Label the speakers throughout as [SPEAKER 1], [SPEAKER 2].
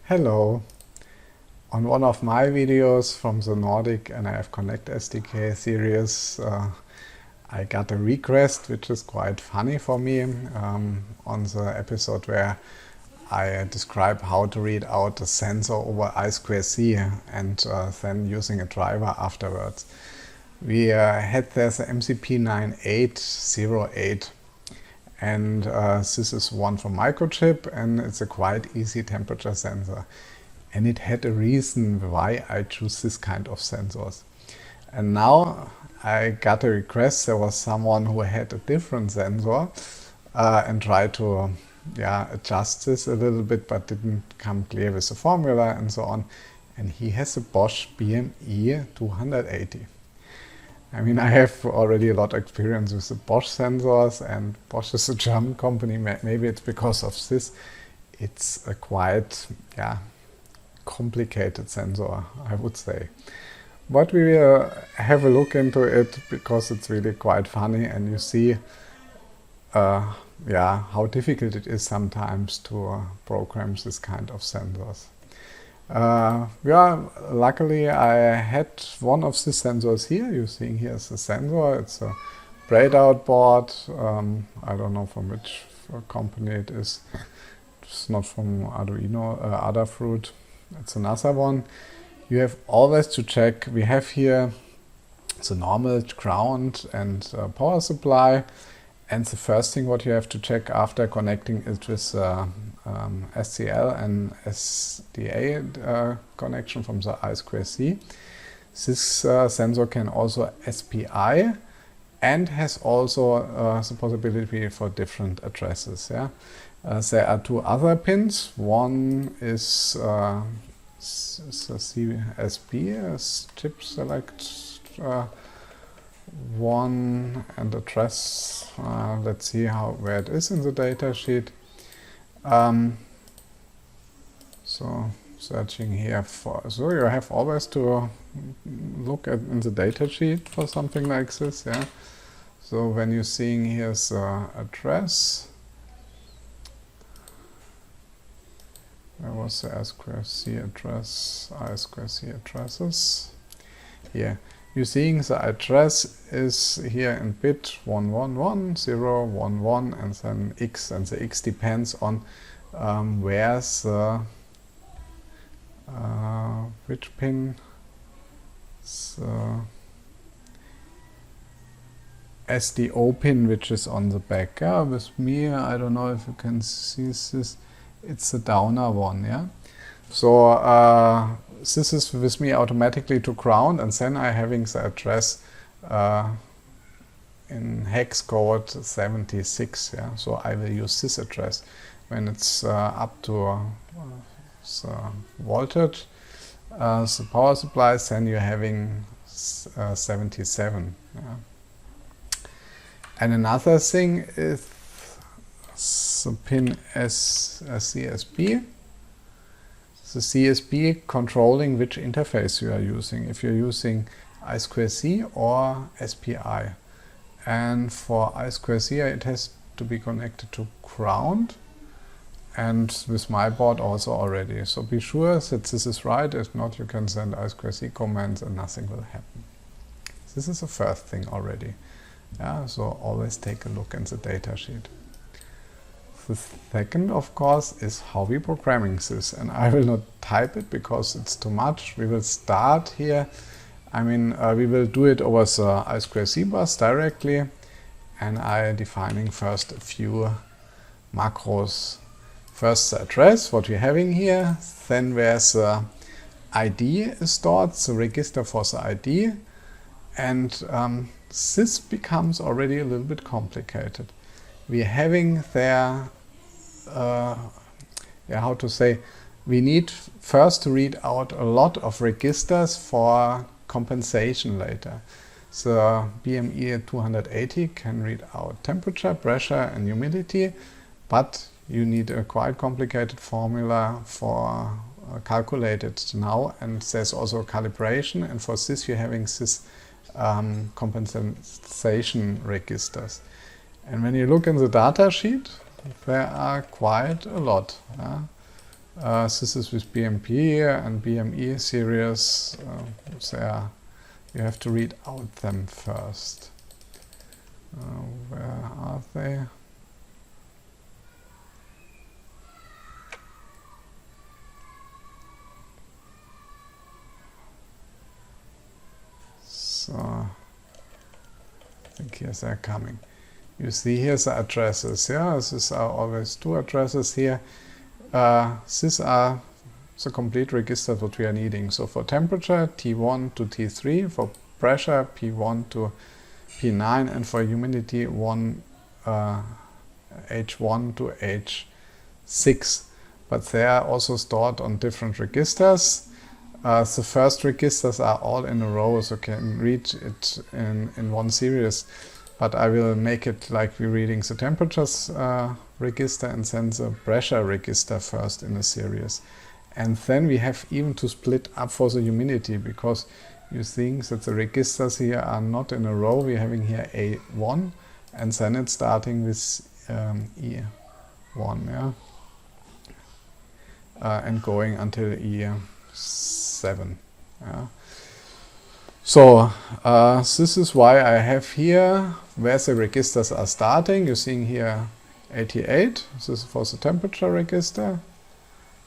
[SPEAKER 1] Hello. On one of my videos from the Nordic nRF Connect SDK series, I got a request which is quite funny for me on the episode where I describe how to read out a sensor over I²C and then using a driver afterwards. We had there's a MCP9808, and this is one from Microchip, and it's a quite easy temperature sensor. And it had a reason why I choose this kind of sensors. And now I got a request. There was someone who had a different sensor and tried to adjust this a little bit, but didn't come clear with the formula and so on. And he has a Bosch BME280. I mean, I have already a lot of experience with the Bosch sensors, and Bosch is a German company. Maybe it's because of this. It's a quite complicated sensor, I would say. But we will have a look into it because it's really quite funny, and you see how difficult it is sometimes to program this kind of sensors. Luckily I had one of the sensors here. You're seeing here is the sensor. It's a braid-out board. I don't know from which company it is. It's not from Arduino, Adafruit. It's another one. You have always to check. We have here the normal ground and power supply. And the first thing what you have to check after connecting it with SCL and SDA connection from the I²C. This sensor can also SPI and has also the possibility for different addresses. There are two other pins. One is the CSB as chip select one and address. Let's see where it is in the data sheet. So searching here so you have always to look in the data sheet for something like this. So when you're seeing here's address, there was the I²C address, I²C addresses. Here you're seeing the address is here in bit 111.0.11 and then X, and the X depends on where's the which pin, the SDO pin, which is on the back. With me, I don't know if you can see this, it's the downer one. So this is with me automatically to ground, and then I'm having the address in hex code 76. So I will use this address when it's up to the voltage, the power supply, then you're having 77. And another thing is the pin CSB. The CSB controlling which interface you are using, if you're using I²C or SPI. And for I²C it has to be connected to ground, and with my board also already. So be sure that this is right. If not, you can send I²C commands and nothing will happen. This is the first thing already. So always take a look in the data sheet. The second, of course, is how we programming this, and I will not type it because it's too much. We will start here. I mean, we will do it over the I²C-bus directly, and I defining first a few macros. First the address, what we're having here, then where's the ID is stored, the register for the ID, and this becomes already a little bit complicated. We're having there, how to say, we need first to read out a lot of registers for compensation later. The BME280 can read out temperature, pressure and humidity, but you need a quite complicated formula for calculated now, and there's also calibration, and for this you're having this compensation registers. And when you look in the data sheet, there are quite a lot. This is with BMP and BME series. You have to read out them first. Where are they? So I think here's they're coming. You see here's the addresses. Yeah, these are always two addresses here. These are the complete registers what we are needing. So for temperature, T1 to T3, for pressure, P1 to P9, and for humidity, H1 to H6. But they are also stored on different registers. The first registers are all in a row, so you can read it in one series. But I will make it like we're reading the temperatures register and then the pressure register first in a series. And then we have even to split up for the humidity, because you think that the registers here are not in a row. We're having here A1, and then it's starting with E1, yeah, and going until E7. Yeah. So this is why I have here where the registers are starting. You're seeing here 88. This is for the temperature register.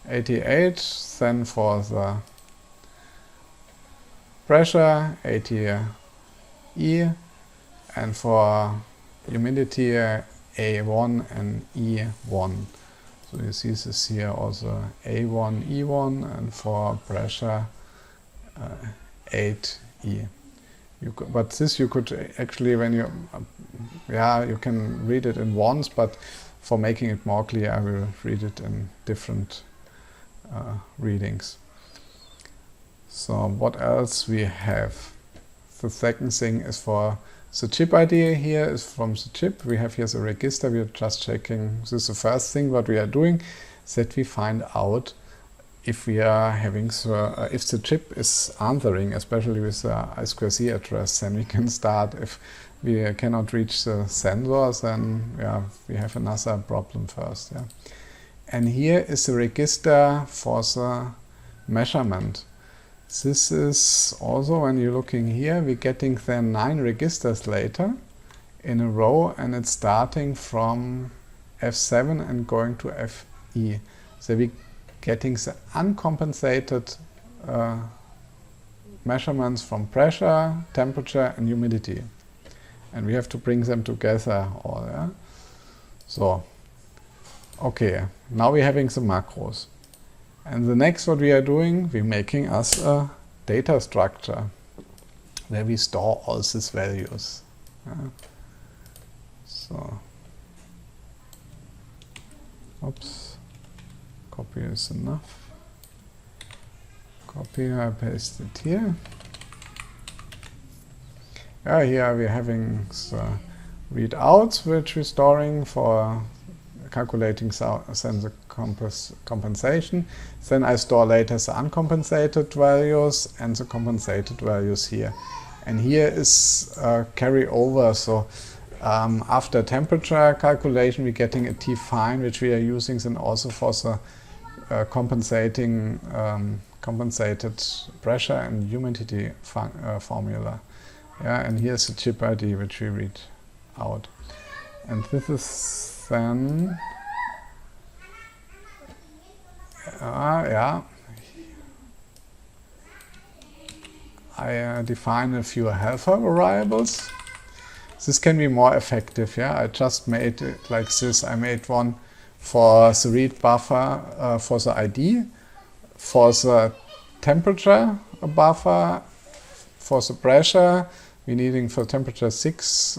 [SPEAKER 1] 88, then for the pressure, 80 E, and for humidity, A1 and E1. So you see this here also A1, E1, and for pressure, 8E. But this you could actually, when you, you can read it in ones, but for making it more clear, I will read it in different readings. So what else we have? The second thing is for the chip ID. Here is from the chip. We have here the register. We are just checking. This is the first thing what we are doing, that we find out if we are having if the chip is answering, especially with the I²C address. Then we can start. If we cannot reach the sensor, then we have another problem first. Yeah. And here is the register for the measurement. This is also, when you're looking here, we're getting then 9 registers later in a row, and it's starting from F7 and going to FE. So we're getting the uncompensated measurements from pressure, temperature, and humidity. And we have to bring them together all. Yeah? So, okay, now we're having the macros. And the next what we are doing, we're making us a data structure where we store all these values. So, oops, copy is enough. Copy, I paste it here. Here we're having the readouts which we're storing for calculating sensor compensation. Then I store later the uncompensated values and the compensated values here. And here is carryover. So after temperature calculation, we're getting a T-fine, which we are using then also for the compensated pressure and humidity formula. Yeah, and here's the chip ID, which we read out. And this is then, I define a few helper variables. This can be more effective. I just made it like this. I made one for the read buffer for the ID, for the temperature a buffer, for the pressure we're needing for temperature 6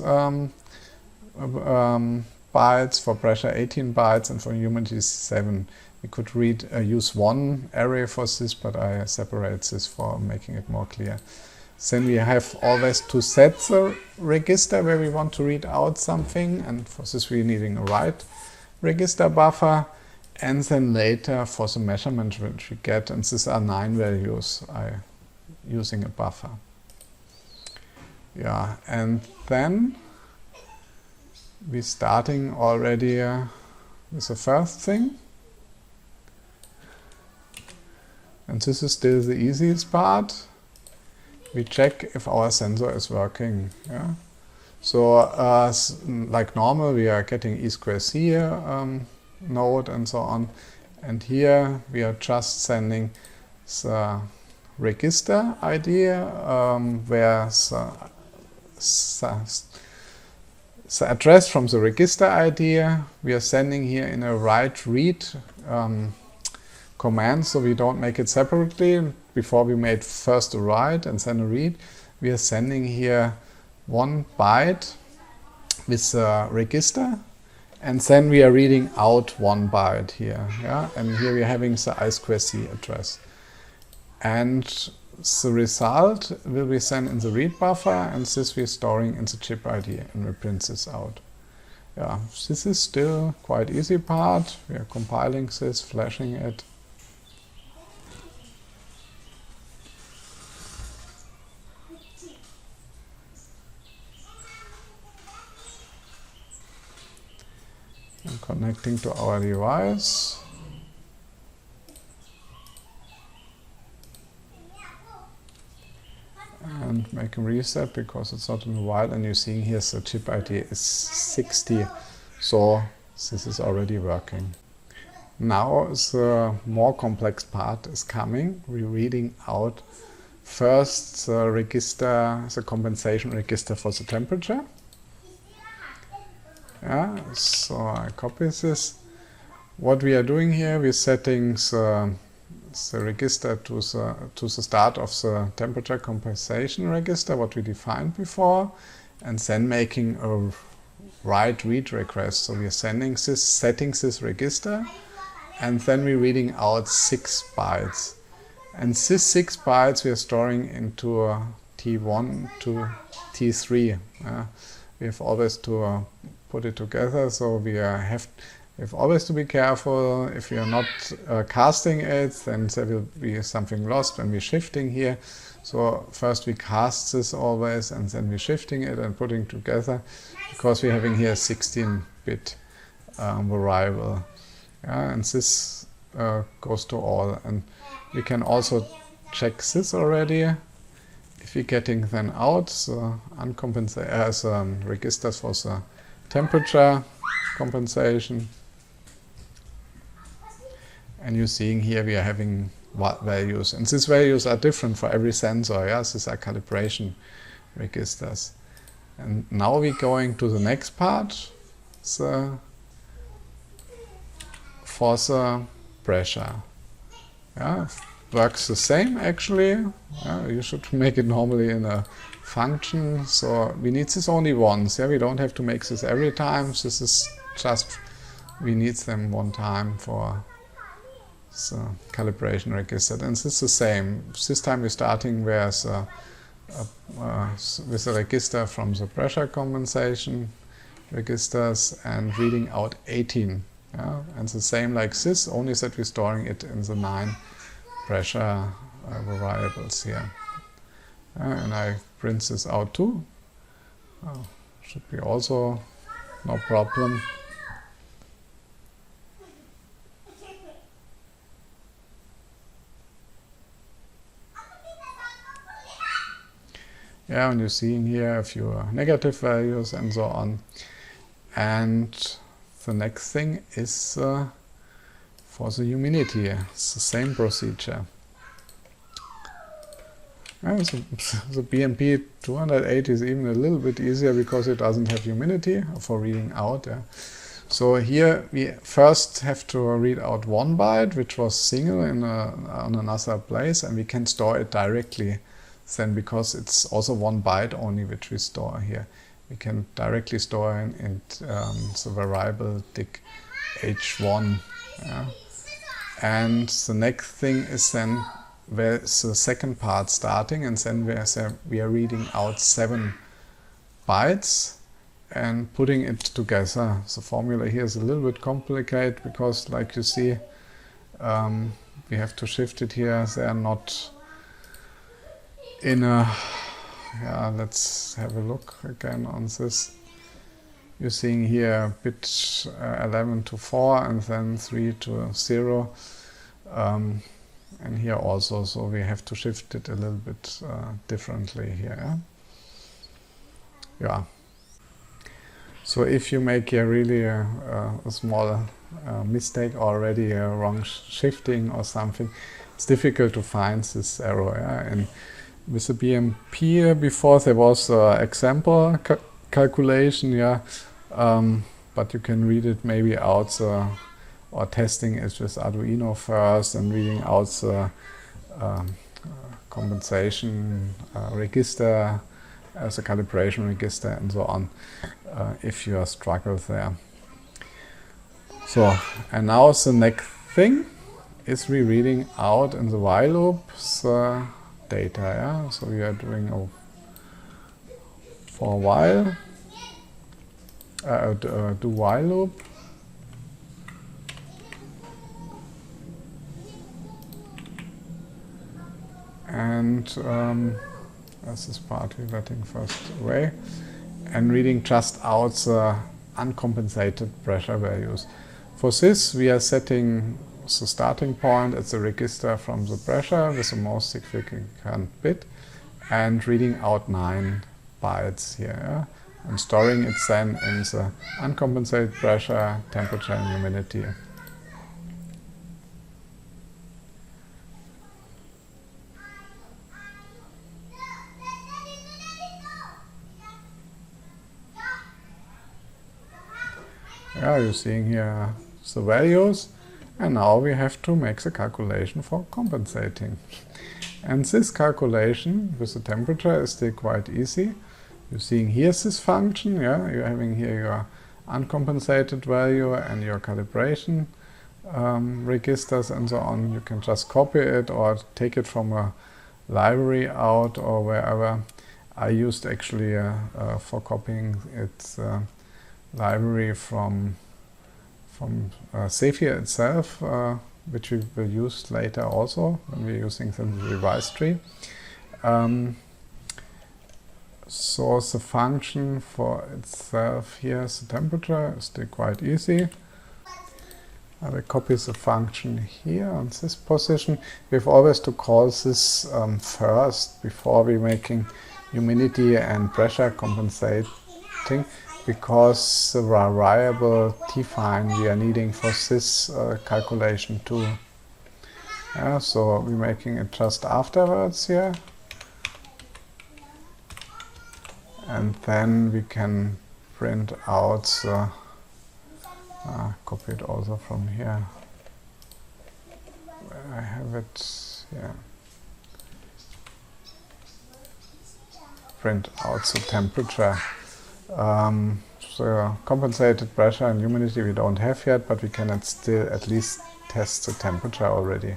[SPEAKER 1] bytes, for pressure 18 bytes, and for humidity 7. We could use one array for this, but I separate this for making it more clear. Then we have always to set the register where we want to read out something, and for this we're needing a write register buffer, and then later for the measurement which we get, and these are 9 values using a buffer. Yeah, and then we're starting already with the first thing. And this is still the easiest part. We check if our sensor is working. Yeah? So like normal, we are getting I²C node and so on. And here we are just sending the register ID where the address from the register ID we are sending here in a write-read command, so we don't make it separately. Before we made first a write and then a read, we are sending here 1 byte with the register, and then we are reading out 1 byte here. Yeah? And here we are having the I²C address. And the result will be sent in the read buffer, and this we are storing in the chip ID, and we print this out. Yeah, this is still quite easy part. We are compiling this, flashing it. And connecting to our device. And make a reset because it's not in a while, and you're seeing here the chip ID is 60, so this is already working. Now the more complex part is coming. We're reading out first the register, the compensation register for the temperature. Yeah, so I copy this. What we are doing here, we're setting the register to the start of the temperature compensation register, what we defined before, and then making a write-read request. So we are sending this, setting this register, and then we're reading out 6 bytes. And this 6 bytes we are storing into a T1 to T3. We have always to put it together, so we have always to be careful. If we are not casting it, then there will be something lost when we're shifting here. So first we cast this always, and then we're shifting it and putting together, because we're having here a 16-bit variable. Yeah, and this goes to all. And we can also check this already. If we're getting then out the uncompensated registers for the temperature compensation. And you're seeing here we are having what values, and these values are different for every sensor. Yeah, these are calibration registers. And now we're going to the next part, for the pressure. Yeah, works the same actually. Yeah, you should make it normally in a function. So we need this only once. Yeah, we don't have to make this every time. This is just, we need them one time for the calibration register. And this is the same. This time we're starting with the register from the pressure compensation registers and reading out 18. Yeah? And the same like this, only that we're storing it in the 9 pressure variables here. And I print this out too. Should be also no problem. Yeah, and you're seeing here a few negative values and so on. And the next thing is for the humidity. It's the same procedure. Yeah, so the BME280 is even a little bit easier because it doesn't have humidity for reading out. Yeah. So here we first have to read out 1 byte, which was single on another place, and we can store it directly then, because it's also 1 byte only which we store here. We can directly store in the variable dic h1. Yeah. And the next thing is then where's the second part starting, and then we are reading out 7 bytes and putting it together. The formula here is a little bit complicated because, like you see, we have to shift it here. They are not in a, yeah, let's have a look again on this. You're seeing here bit 11 to 4 and then 3 to 0. and here also, so we have to shift it a little bit differently here. Yeah. So if you make a really a small mistake already, a wrong shifting or something, it's difficult to find this error. Yeah? And with the BMP before there was an example calculation, yeah, but you can read it maybe out or testing it with Arduino first and reading out the compensation register as a calibration register and so on, if you struggle there. So, and now the next thing is reading out in the while loop the data. Yeah? So we are doing for a while, do while loop. And this is partly letting first away, and reading just out the uncompensated pressure values. For this, we are setting the starting point at the register from the pressure with the most significant bit, and reading out 9 bytes here, yeah? And storing it then in the uncompensated pressure, temperature, and humidity. Yeah, you're seeing here the values, and now we have to make the calculation for compensating. And this calculation with the temperature is still quite easy. You're seeing here this function, yeah, you're having here your uncompensated value and your calibration registers and so on. You can just copy it or take it from a library out or wherever. I used actually for copying its library from Zephyr itself, which we will use later also when we're using the devicetree. So the function for itself here is the temperature, is still quite easy. I will copy the function here on this position. We have always to call this first before we're making humidity and pressure compensating, because the variable define we are needing for this calculation too. Yeah, so we're making it just afterwards here. And then we can print out the, copy it also from here. Where I have it, yeah. Print out the temperature. So compensated pressure and humidity we don't have yet, but we can still at least test the temperature already.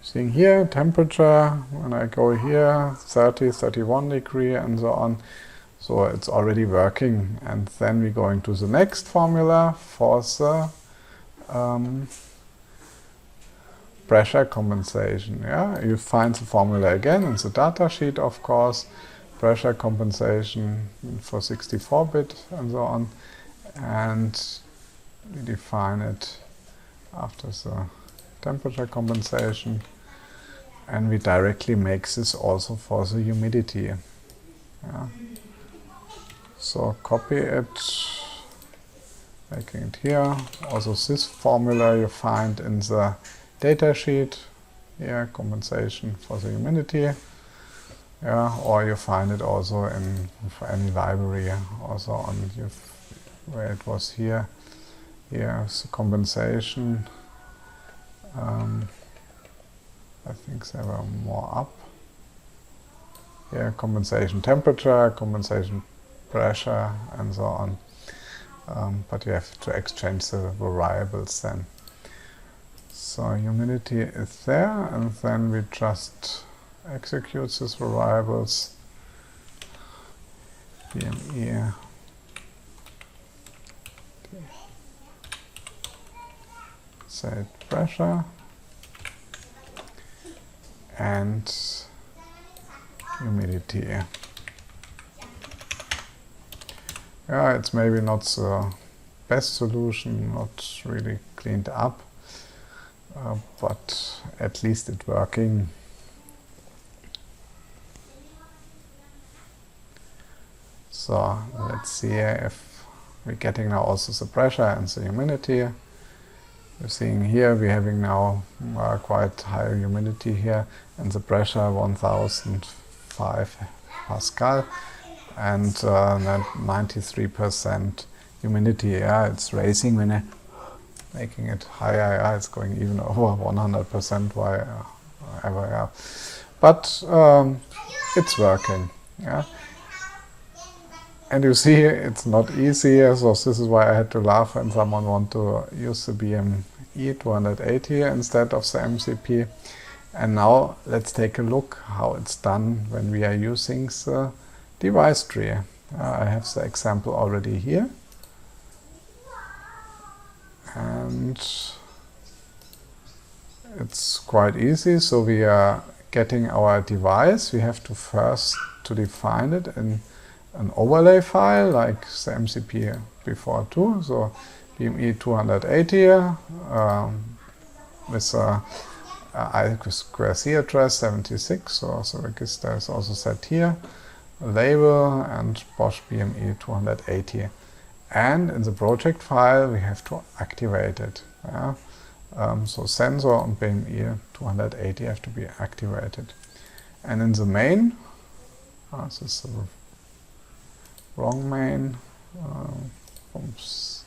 [SPEAKER 1] Seeing here, temperature, when I go here, 30, 31 degree and so on. So it's already working. And then we're going to the next formula for the pressure compensation. Yeah, you find the formula again in the data sheet, of course. Pressure compensation for 64-bit and so on. And we define it after the temperature compensation. And we directly make this also for the humidity. Yeah. So copy it, making it here. Also this formula you find in the data sheet. Here, compensation for the humidity. Yeah, or you find it also in for any library, also on where it was here. Here's the compensation. I think they were more up. Here, compensation temperature, compensation pressure, and so on. But you have to exchange the variables then. So humidity is there, and then we just execute these variables. BME. Set pressure and humidity. Yeah, it's maybe not the best solution, not really cleaned up, but at least it's working. So let's see if we're getting now also the pressure and the humidity. You're seeing here we're having now quite high humidity here, and the pressure 1005 Pascal, and 93% humidity. Yeah, it's raising when I'm making it higher. Yeah, it's going even over 100%. Whatever. Yeah, but it's working. Yeah. And you see, it's not easy, so this is why I had to laugh when someone wanted to use the BME280 instead of the MCP. And now let's take a look how it's done when we are using the device tree. I have the example already here. And it's quite easy. So we are getting our device. We have to first to define it in an overlay file like the MCP before too. So BME280 with a I²C address 76. So the register is also set here. A label and Bosch BME280. And in the project file we have to activate it. Yeah? So sensor and BME280 have to be activated. And in the main, this is the wrong main. Oops.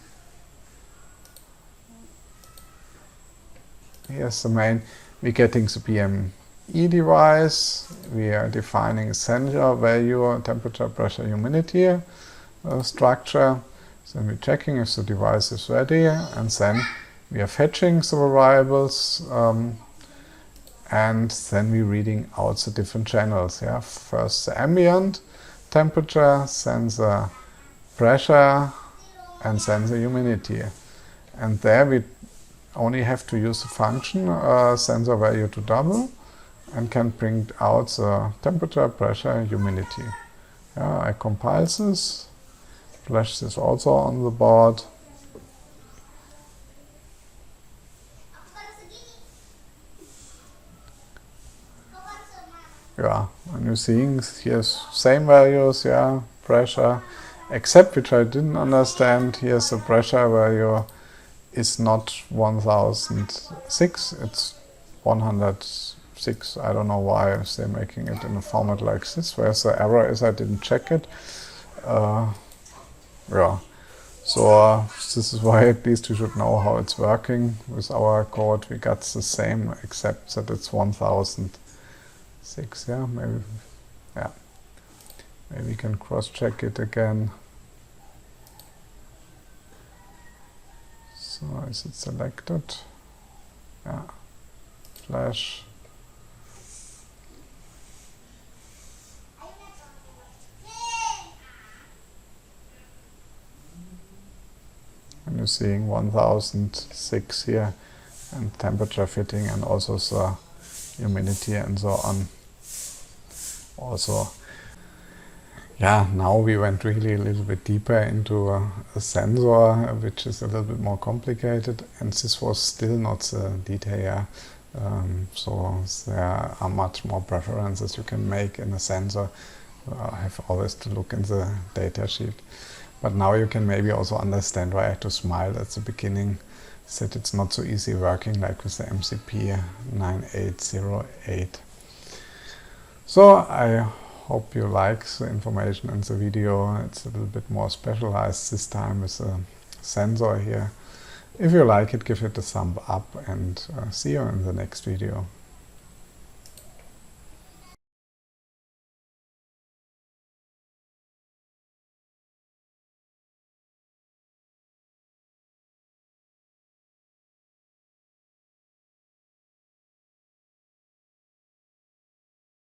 [SPEAKER 1] Here's the main. We're getting the BME device. We are defining a sensor value, temperature, pressure, humidity structure. Then we're checking if the device is ready, and then we are fetching the variables, and then we're reading out the different channels. Yeah, first the ambient temperature, then the pressure, and then the humidity. And there we only have to use the function sensor value to double, and can bring out the temperature, pressure, humidity. Yeah, I compile this, flash this also on the board. Yeah, and you're seeing here's same values, yeah, pressure, except which I didn't understand. Here's the pressure value is not 1006, it's 106. I don't know why they're making it in a format like this. Where's the error is, I didn't check it. Yeah, so this is why at least you should know how it's working. With our code we got the same, except that it's 1006. Yeah, maybe we can cross-check it again. So is it selected? Yeah, flash. And you're seeing 1006 here, and temperature fitting, and also the humidity and so on. Also, yeah, now we went really a little bit deeper into a sensor, which is a little bit more complicated, and this was still not the detail. So there are much more preferences you can make in a sensor. I have always to look in the data sheet. But now you can maybe also understand why I had to smile at the beginning, that it's not so easy working like with the MCP 9808. So I hope you like the information in the video. It's a little bit more specialized this time with a sensor here. If you like it, give it a thumb up, and see you in the next video.